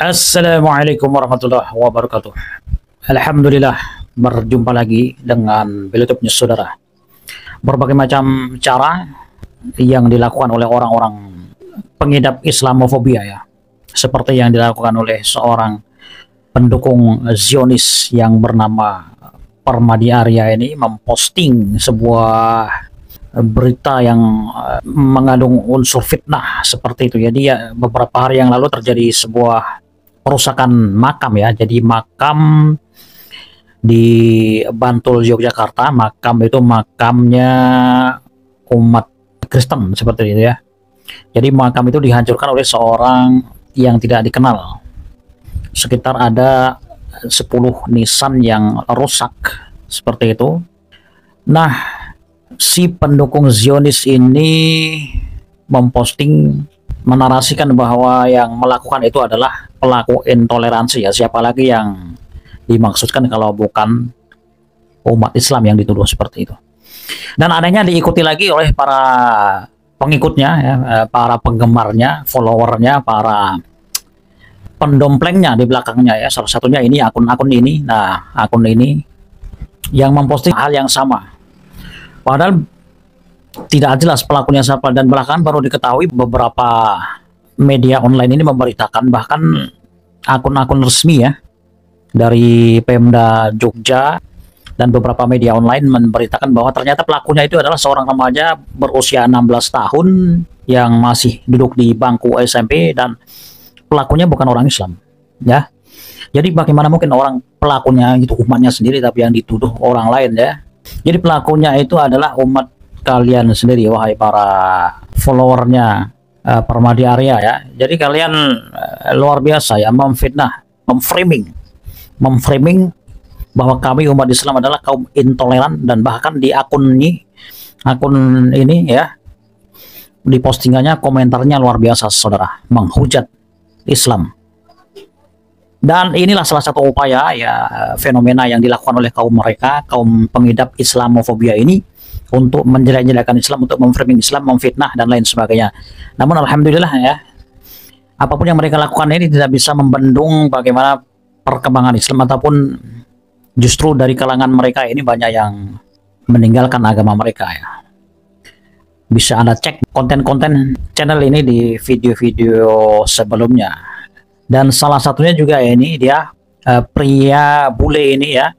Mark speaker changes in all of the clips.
Speaker 1: Assalamualaikum warahmatullahi wabarakatuh. Alhamdulillah, berjumpa lagi dengan YouTube News Saudara. Berbagai macam cara yang dilakukan oleh orang-orang pengidap Islamofobia ya. Seperti yang dilakukan oleh seorang pendukung Zionis yang bernama Permadi Arya ini memposting sebuah berita yang mengandung unsur fitnah seperti itu. Jadi ya, beberapa hari yang lalu terjadi sebuah perusakan makam ya. Jadi makam di Bantul, Yogyakarta, makam itu makamnya umat Kristen seperti itu ya. Jadi makam itu dihancurkan oleh seorang yang tidak dikenal. Sekitar ada 10 nisan yang rusak seperti itu. Nah, si pendukung Zionis ini memposting, menarasikan bahwa yang melakukan itu adalah pelaku intoleransi ya. Siapa lagi yang dimaksudkan kalau bukan umat Islam yang dituduh seperti itu. Dan anehnya diikuti lagi oleh para pengikutnya ya, para penggemarnya, followernya, para pendomplengnya di belakangnya ya. Salah satunya ini akun-akun ini. Nah, akun ini yang memposting hal yang sama. Padahal tidak jelas pelakunya siapa, dan belakangan baru diketahui beberapa media online ini memberitakan, bahkan akun-akun resmi ya dari Pemda Jogja dan beberapa media online memberitakan bahwa ternyata pelakunya itu adalah seorang remaja berusia 16 tahun yang masih duduk di bangku SMP, dan pelakunya bukan orang Islam ya. Jadi bagaimana mungkin orang pelakunya itu umatnya sendiri tapi yang dituduh orang lain ya. Jadi pelakunya itu adalah umat kalian sendiri, wahai para followernya Permadi Arya ya. Jadi kalian luar biasa ya, memfitnah, memframing bahwa kami umat Islam adalah kaum intoleran, dan bahkan di akun ini ya, di postingannya komentarnya luar biasa saudara, menghujat Islam. Dan inilah salah satu upaya ya, fenomena yang dilakukan oleh kaum pengidap Islamofobia ini untuk menjelek-jelekan Islam, untuk memframing Islam, memfitnah dan lain sebagainya. Namun alhamdulillah ya, apapun yang mereka lakukan ini tidak bisa membendung bagaimana perkembangan Islam, ataupun justru dari kalangan mereka ini banyak yang meninggalkan agama mereka ya. Bisa Anda cek konten-konten channel ini di video-video sebelumnya. Dan salah satunya juga ini dia pria bule ini ya.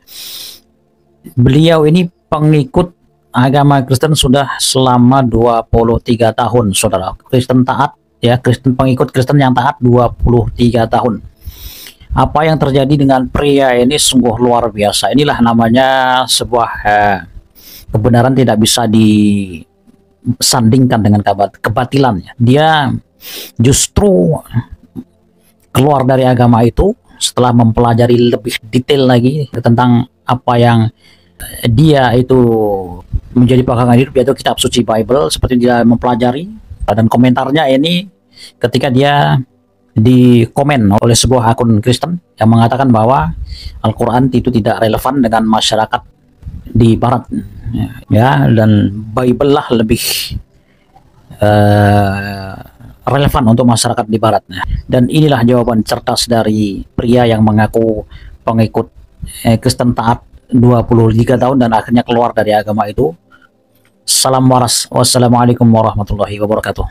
Speaker 1: Beliau ini pengikut agama Kristen sudah selama 23 tahun saudara. Kristen taat ya, pengikut Kristen yang taat 23 tahun. Apa yang terjadi dengan pria ini sungguh luar biasa. Inilah namanya sebuah kebenaran tidak bisa disandingkan dengan kebatilan. Dia justru keluar dari agama itu setelah mempelajari lebih detail lagi tentang apa yang dia itu menjadi pegangan hidup, yaitu kitab suci Bible, seperti dia mempelajari. Dan komentarnya ini ketika dia dikomen oleh sebuah akun Kristen yang mengatakan bahwa Al-Quran itu tidak relevan dengan masyarakat di Barat ya, dan Bible lah lebih relevan untuk masyarakat di Barat. Dan inilah jawaban cerdas dari pria yang mengaku pengikut Kristen taat 23 tahun dan akhirnya keluar dari agama itu. Salam waras. Wassalamualaikum warahmatullahi wabarakatuh.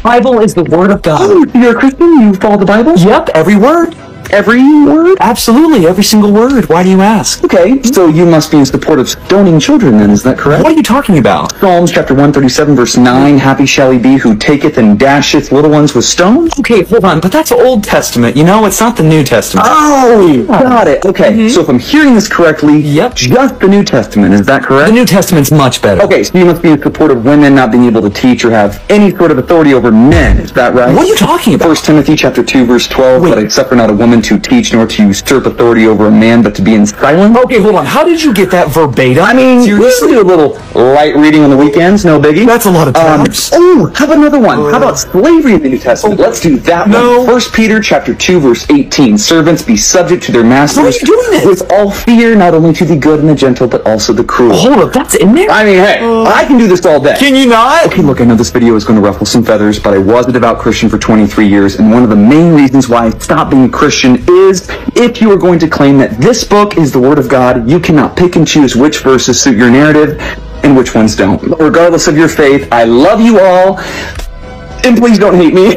Speaker 2: Bible is the word of God.
Speaker 3: Oh, you're a Christian? You follow the Bible?
Speaker 2: Yep, every word.
Speaker 3: Every word?
Speaker 2: Absolutely, every single word. Why do you ask?
Speaker 3: Okay, so you must be in support of stoning children then, is that correct?
Speaker 2: What are you talking about?
Speaker 3: Psalms chapter 137 verse 9, happy shall he be who taketh and dasheth little ones with stones?
Speaker 2: Okay, hold on, but that's Old Testament, you know? It's not the New Testament.
Speaker 3: Oh, got it. Okay, so if I'm hearing this correctly,
Speaker 2: Yep.
Speaker 3: just the New Testament, is that correct?
Speaker 2: The New Testament's much better.
Speaker 3: Okay, so you must be in support of women not being able to teach or have any sort of authority over men, is that right?
Speaker 2: What are you talking about?
Speaker 3: 1 Timothy chapter 2 verse 12,
Speaker 2: Wait.
Speaker 3: but I suffer not a woman to teach nor to usurp authority over a man, but to be in silence.
Speaker 2: Okay, hold on. How did you get that verbatim?
Speaker 3: I mean, we
Speaker 2: seriously?
Speaker 3: do a little light reading on the weekends, no biggie.
Speaker 2: That's a lot of times.
Speaker 3: How about another one? How about slavery in the New Testament? Let's do that
Speaker 2: No.
Speaker 3: one. 1 Peter chapter 2, verse 18. Servants, be subject to their masters
Speaker 2: How are you doing this?
Speaker 3: with all fear, not only to the good and the gentle, but also the cruel.
Speaker 2: Hold up, that's in there?
Speaker 3: I mean, hey, I can do this all day.
Speaker 2: Can you not?
Speaker 3: Okay, look, I know this video is going to ruffle some feathers, but I was a devout Christian for 23 years, and one of the main reasons why I stopped being a Christian is if you are going to claim that this book is the Word of God, you cannot pick and choose which verses suit your narrative and which ones don't. Regardless of your faith, I love you all, and please don't hate me.